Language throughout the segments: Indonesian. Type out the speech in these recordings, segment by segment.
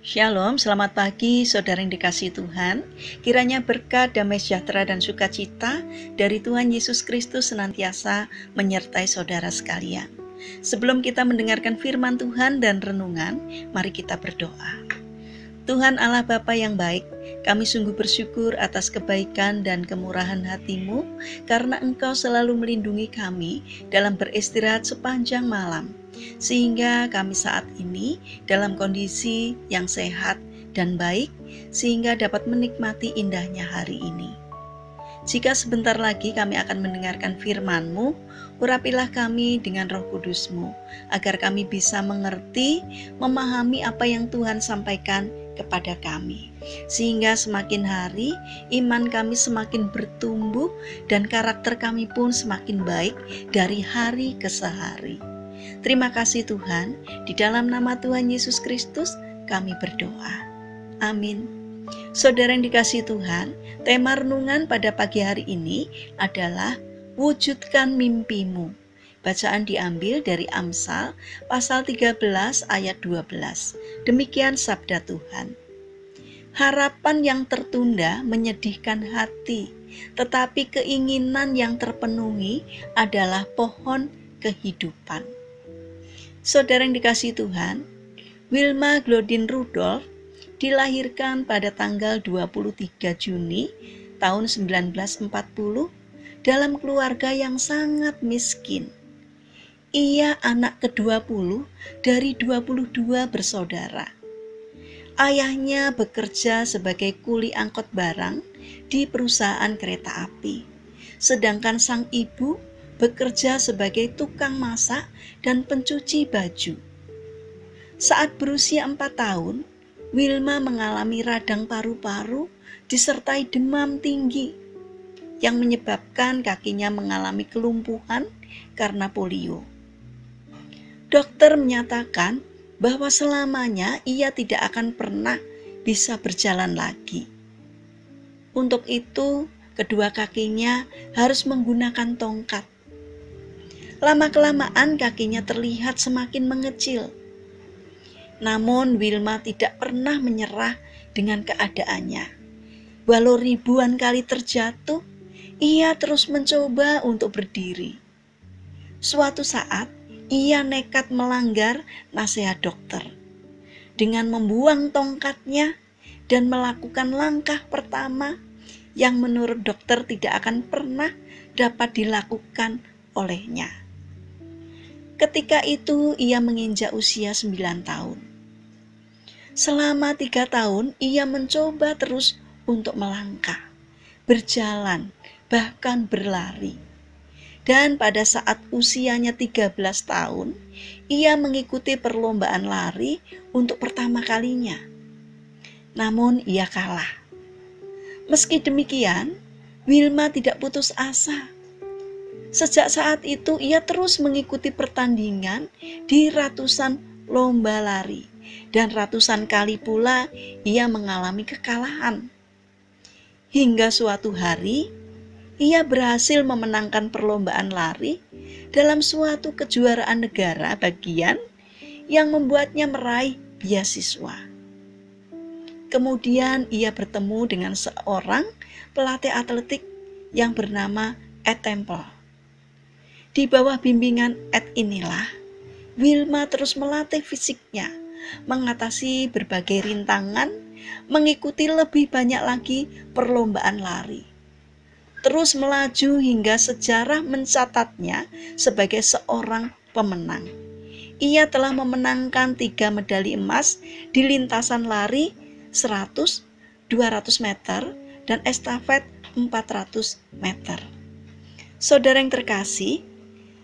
Shalom, selamat pagi saudara yang dikasihi Tuhan. Kiranya berkat, damai sejahtera dan sukacita dari Tuhan Yesus Kristus senantiasa menyertai saudara sekalian. Sebelum kita mendengarkan firman Tuhan dan renungan, mari kita berdoa. Tuhan Allah Bapa yang baik, kami sungguh bersyukur atas kebaikan dan kemurahan hati-Mu karena Engkau selalu melindungi kami dalam beristirahat sepanjang malam, sehingga kami saat ini dalam kondisi yang sehat dan baik, sehingga dapat menikmati indahnya hari ini. Jika sebentar lagi kami akan mendengarkan firman-Mu, urapilah kami dengan Roh Kudus-Mu, agar kami bisa mengerti, memahami apa yang Tuhan sampaikan kepada kami, sehingga semakin hari iman kami semakin bertumbuh dan karakter kami pun semakin baik dari hari ke hari. Terima kasih Tuhan, di dalam nama Tuhan Yesus Kristus kami berdoa. Amin. Saudara yang dikasihi Tuhan, tema renungan pada pagi hari ini adalah wujudkan mimpimu. Bacaan diambil dari Amsal pasal 13 ayat 12. Demikian sabda Tuhan. Harapan yang tertunda menyedihkan hati, tetapi keinginan yang terpenuhi adalah pohon kehidupan. Saudara yang dikasihi Tuhan, Wilma Glodin Rudolph dilahirkan pada tanggal 23 Juni tahun 1940 dalam keluarga yang sangat miskin. Ia anak ke-20 dari 22 bersaudara. Ayahnya bekerja sebagai kuli angkut barang di perusahaan kereta api, sedangkan sang ibu bekerja sebagai tukang masak dan pencuci baju. Saat berusia 4 tahun, Wilma mengalami radang paru-paru disertai demam tinggi yang menyebabkan kakinya mengalami kelumpuhan karena polio. Dokter menyatakan bahwa selamanya ia tidak akan pernah bisa berjalan lagi. Untuk itu, kedua kakinya harus menggunakan tongkat. Lama-kelamaan kakinya terlihat semakin mengecil. Namun Wilma tidak pernah menyerah dengan keadaannya. Walau ribuan kali terjatuh, ia terus mencoba untuk berdiri. Suatu saat, ia nekat melanggar nasihat dokter dengan membuang tongkatnya dan melakukan langkah pertama yang menurut dokter tidak akan pernah dapat dilakukan olehnya. Ketika itu ia menginjak usia 9 tahun. Selama 3 tahun ia mencoba terus untuk melangkah, berjalan, bahkan berlari. Dan pada saat usianya 13 tahun, ia mengikuti perlombaan lari untuk pertama kalinya. Namun ia kalah. Meski demikian, Wilma tidak putus asa. Sejak saat itu ia terus mengikuti pertandingan di ratusan lomba lari. Dan ratusan kali pula ia mengalami kekalahan. Hingga suatu hari, ia berhasil memenangkan perlombaan lari dalam suatu kejuaraan negara bagian yang membuatnya meraih beasiswa. Kemudian ia bertemu dengan seorang pelatih atletik yang bernama Ed Temple. Di bawah bimbingan Ed inilah, Wilma terus melatih fisiknya, mengatasi berbagai rintangan, mengikuti lebih banyak lagi perlombaan lari. Terus melaju hingga sejarah mencatatnya sebagai seorang pemenang. Ia telah memenangkan 3 medali emas di lintasan lari 100, 200 meter, dan estafet 400 meter. Saudara yang terkasih,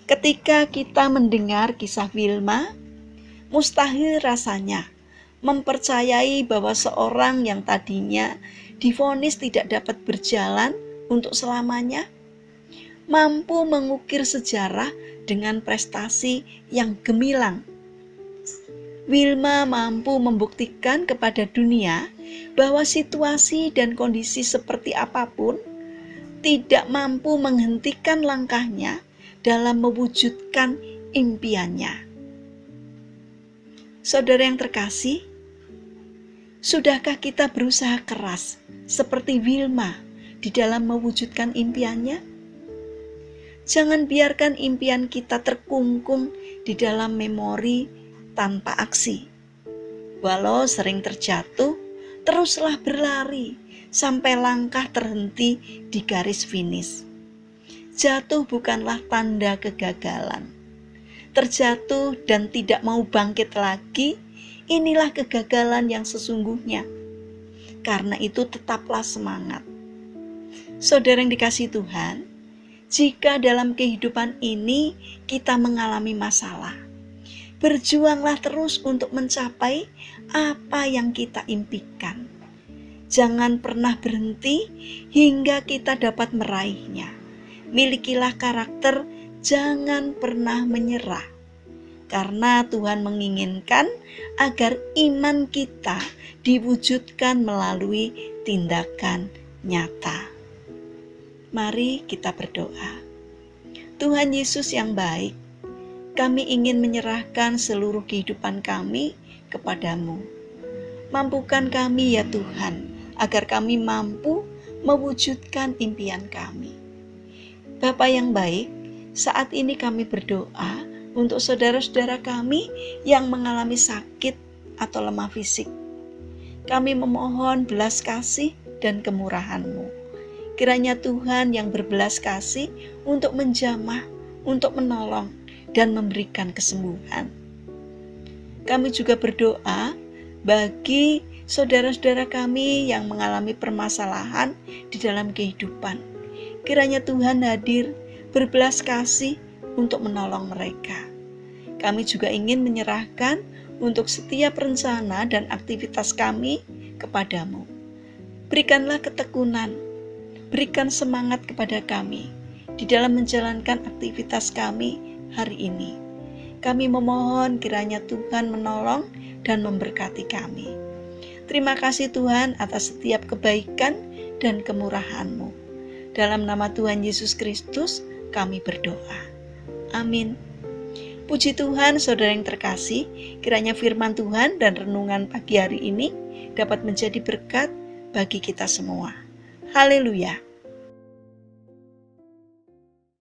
ketika kita mendengar kisah Wilma, mustahil rasanya mempercayai bahwa seorang yang tadinya divonis tidak dapat berjalan untuk selamanya, mampu mengukir sejarah dengan prestasi yang gemilang. Wilma mampu membuktikan kepada dunia bahwa situasi dan kondisi seperti apapun tidak mampu menghentikan langkahnya dalam mewujudkan impiannya. Saudara yang terkasih, Sudahkah kita berusaha keras seperti Wilma di dalam mewujudkan impiannya? Jangan biarkan impian kita terkungkung di dalam memori tanpa aksi. Walau sering terjatuh, teruslah berlari sampai langkah terhenti di garis finish. Jatuh bukanlah tanda kegagalan. Terjatuh dan tidak mau bangkit lagi, inilah kegagalan yang sesungguhnya. Karena itu tetaplah semangat. Saudara yang dikasihi Tuhan, jika dalam kehidupan ini kita mengalami masalah, berjuanglah terus untuk mencapai apa yang kita impikan. Jangan pernah berhenti hingga kita dapat meraihnya. Milikilah karakter jangan pernah menyerah. Karena Tuhan menginginkan agar iman kita diwujudkan melalui tindakan nyata. Mari kita berdoa. Tuhan Yesus yang baik, kami ingin menyerahkan seluruh kehidupan kami kepadamu. Mampukan kami ya Tuhan, agar kami mampu mewujudkan impian kami. Bapa yang baik, saat ini kami berdoa untuk saudara-saudara kami yang mengalami sakit atau lemah fisik. Kami memohon belas kasih dan kemurahan-Mu. Kiranya Tuhan yang berbelas kasih untuk menjamah, untuk menolong, dan memberikan kesembuhan. Kami juga berdoa bagi saudara-saudara kami yang mengalami permasalahan di dalam kehidupan. Kiranya Tuhan hadir berbelas kasih untuk menolong mereka. Kami juga ingin menyerahkan untuk setiap rencana dan aktivitas kami kepadamu. Berikanlah ketekunan, berikan semangat kepada kami di dalam menjalankan aktivitas kami hari ini. Kami memohon kiranya Tuhan menolong dan memberkati kami. Terima kasih Tuhan atas setiap kebaikan dan kemurahan-Mu. Dalam nama Tuhan Yesus Kristus kami berdoa. Amin. Puji Tuhan, saudara yang terkasih, kiranya firman Tuhan dan renungan pagi hari ini dapat menjadi berkat bagi kita semua. Haleluya.